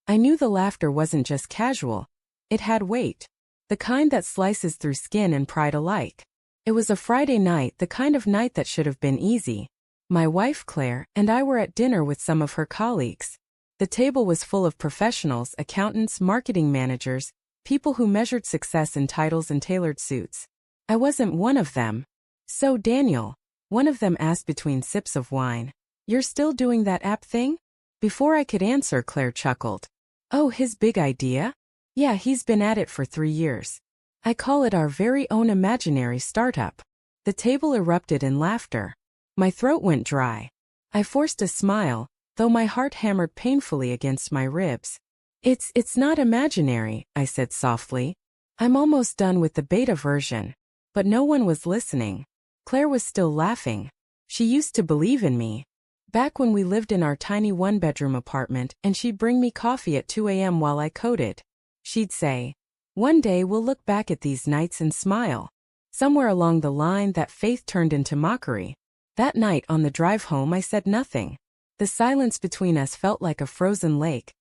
I knew the laughter wasn't just casual. It had weight. The kind that slices through skin and pride alike. It was a Friday night, the kind of night that should have been easy. My wife Claire and I were at dinner with some of her colleagues. The table was full of professionals, accountants, marketing managers, people who measured success in titles and tailored suits. I wasn't one of them. "So Daniel," one of them asked between sips of wine, "you're still doing that app thing?" Before I could answer, Claire chuckled. "Oh, his big idea? Yeah, he's been at it for 3 years. I call it our very own imaginary startup." The table erupted in laughter. My throat went dry. I forced a smile, though my heart hammered painfully against my ribs. It's not imaginary," I said softly. "I'm almost done with the beta version." But no one was listening. Claire was still laughing. She used to believe in me. Back when we lived in our tiny one-bedroom apartment and she'd bring me coffee at 2 a.m. while I coded. She'd say, "One day we'll look back at these nights and smile." Somewhere along the line, that faith turned into mockery. That night on the drive home, I said nothing. The silence between us felt like a frozen lake.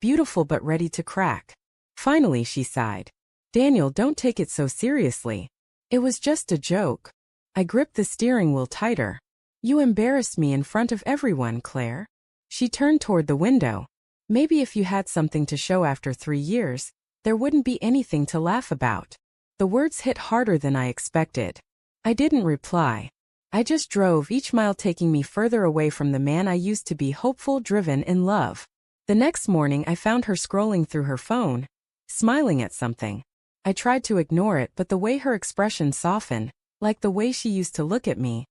Beautiful but ready to crack. Finally, she sighed. "Daniel, don't take it so seriously. It was just a joke." I gripped the steering wheel tighter. "You embarrassed me in front of everyone, Claire." She turned toward the window. "Maybe if you had something to show after 3 years, there wouldn't be anything to laugh about." The words hit harder than I expected. I didn't reply. I just drove, each mile taking me further away from the man I used to be, hopeful, driven, in love. The next morning I found her scrolling through her phone, smiling at something. I tried to ignore it, but the way her expression softened, like the way she used to look at me,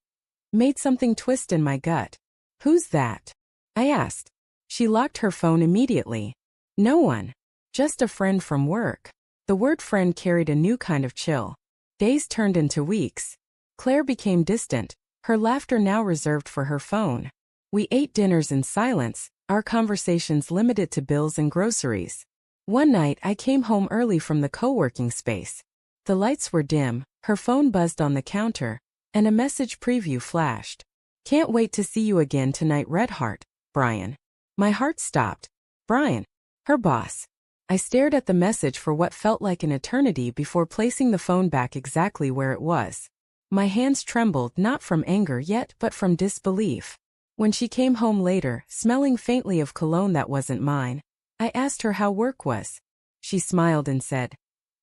made something twist in my gut. "Who's that?" I asked. She locked her phone immediately. "No one. Just a friend from work." The word friend carried a new kind of chill. Days turned into weeks. Claire became distant, her laughter now reserved for her phone. We ate dinners in silence, our conversations limited to bills and groceries. One night I came home early from the co-working space. The lights were dim, her phone buzzed on the counter, and a message preview flashed. "Can't wait to see you again tonight, Redheart, Brian." My heart stopped. Brian, her boss. I stared at the message for what felt like an eternity before placing the phone back exactly where it was. My hands trembled, not from anger yet, but from disbelief. When she came home later, smelling faintly of cologne that wasn't mine, I asked her how work was. She smiled and said,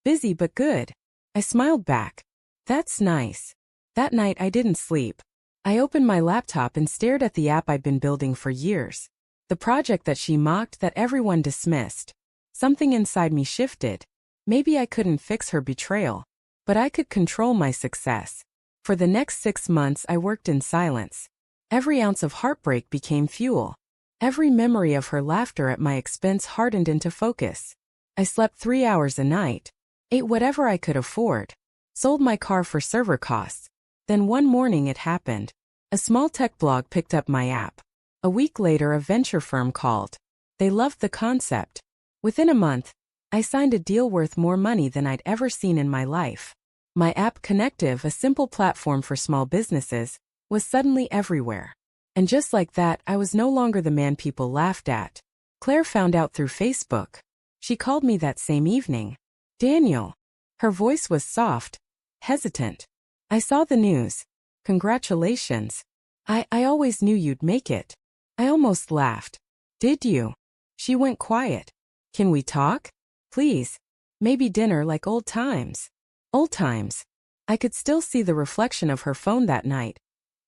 "Busy but good." I smiled back. "That's nice." That night I didn't sleep. I opened my laptop and stared at the app I'd been building for years. The project that she mocked, that everyone dismissed. Something inside me shifted. Maybe I couldn't fix her betrayal, but I could control my success. For the next 6 months I worked in silence. Every ounce of heartbreak became fuel. Every memory of her laughter at my expense hardened into focus. I slept 3 hours a night, ate whatever I could afford, sold my car for server costs. Then one morning it happened. A small tech blog picked up my app. A week later a venture firm called. They loved the concept. Within a month, I signed a deal worth more money than I'd ever seen in my life. My app, Connective, a simple platform for small businesses, was suddenly everywhere. And just like that, I was no longer the man people laughed at. Claire found out through Facebook. She called me that same evening. "Daniel." Her voice was soft, hesitant. "I saw the news. Congratulations. I always knew you'd make it." I almost laughed. "Did you?" She went quiet. "Can we talk? Please. Maybe dinner like old times." Old times. I could still see the reflection of her phone that night,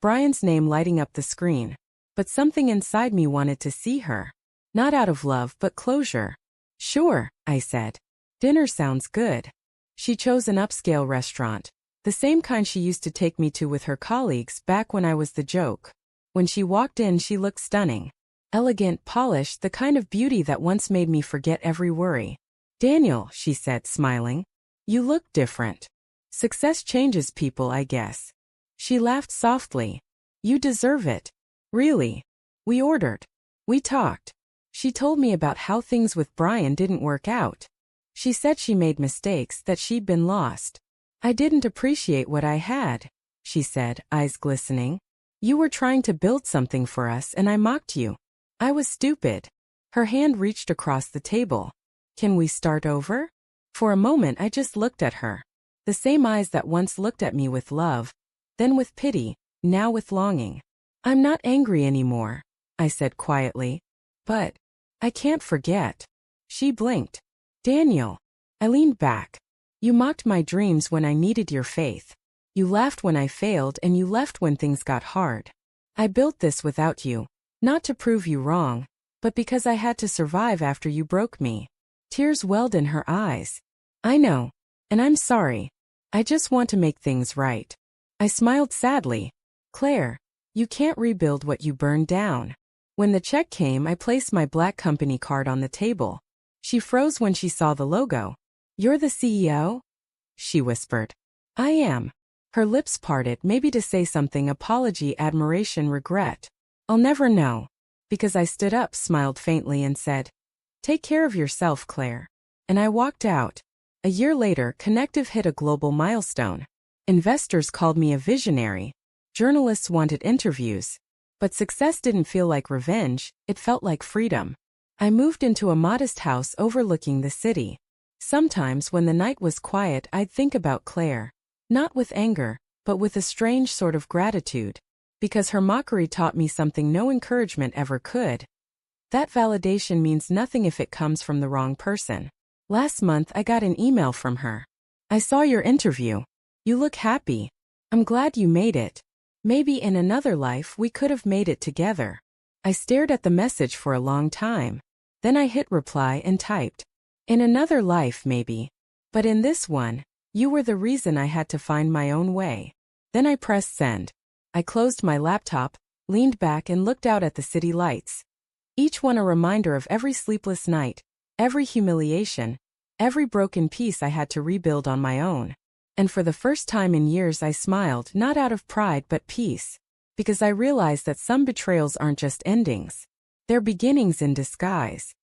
Brian's name lighting up the screen. But something inside me wanted to see her. Not out of love, but closure. "Sure," I said. "Dinner sounds good." She chose an upscale restaurant, the same kind she used to take me to with her colleagues back when I was the joke. When she walked in, she looked stunning. Elegant, polished, the kind of beauty that once made me forget every worry. "Daniel," she said, smiling. "You look different. Success changes people, I guess." She laughed softly. "You deserve it. Really." We ordered. We talked. She told me about how things with Brian didn't work out. She said she made mistakes, that she'd been lost. "I didn't appreciate what I had," she said, eyes glistening. "You were trying to build something for us and I mocked you. I was stupid." Her hand reached across the table. Can we start over? For a moment I just looked at her. The same eyes that once looked at me with love, then with pity, now with longing. I'm not angry anymore, I said quietly. But I can't forget. She blinked. Daniel. I leaned back. You mocked my dreams when I needed your faith. You laughed when I failed and you left when things got hard. I built this without you, not to prove you wrong, but because I had to survive after you broke me. Tears welled in her eyes. I know, and I'm sorry. I just want to make things right. I smiled sadly. Claire, you can't rebuild what you burned down. When the check came, I placed my black company card on the table. She froze when she saw the logo. You're the CEO? She whispered. I am. Her lips parted, maybe to say something: apology, admiration, regret. I'll never know. Because I stood up, smiled faintly and said, Take care of yourself, Claire. And I walked out. A year later, Connective hit a global milestone. Investors called me a visionary. Journalists wanted interviews. But success didn't feel like revenge, it felt like freedom. I moved into a modest house overlooking the city. Sometimes when the night was quiet, I'd think about Claire. Not with anger, but with a strange sort of gratitude. Because her mockery taught me something no encouragement ever could. That validation means nothing if it comes from the wrong person. Last month I got an email from her. I saw your interview. You look happy. I'm glad you made it. Maybe in another life we could have made it together. I stared at the message for a long time. Then I hit reply and typed. In another life maybe. But in this one, you were the reason I had to find my own way. Then I pressed send. I closed my laptop, leaned back and looked out at the city lights. Each one a reminder of every sleepless night, every humiliation, every broken piece I had to rebuild on my own. And for the first time in years I smiled, not out of pride but peace. Because I realized that some betrayals aren't just endings. They're beginnings in disguise.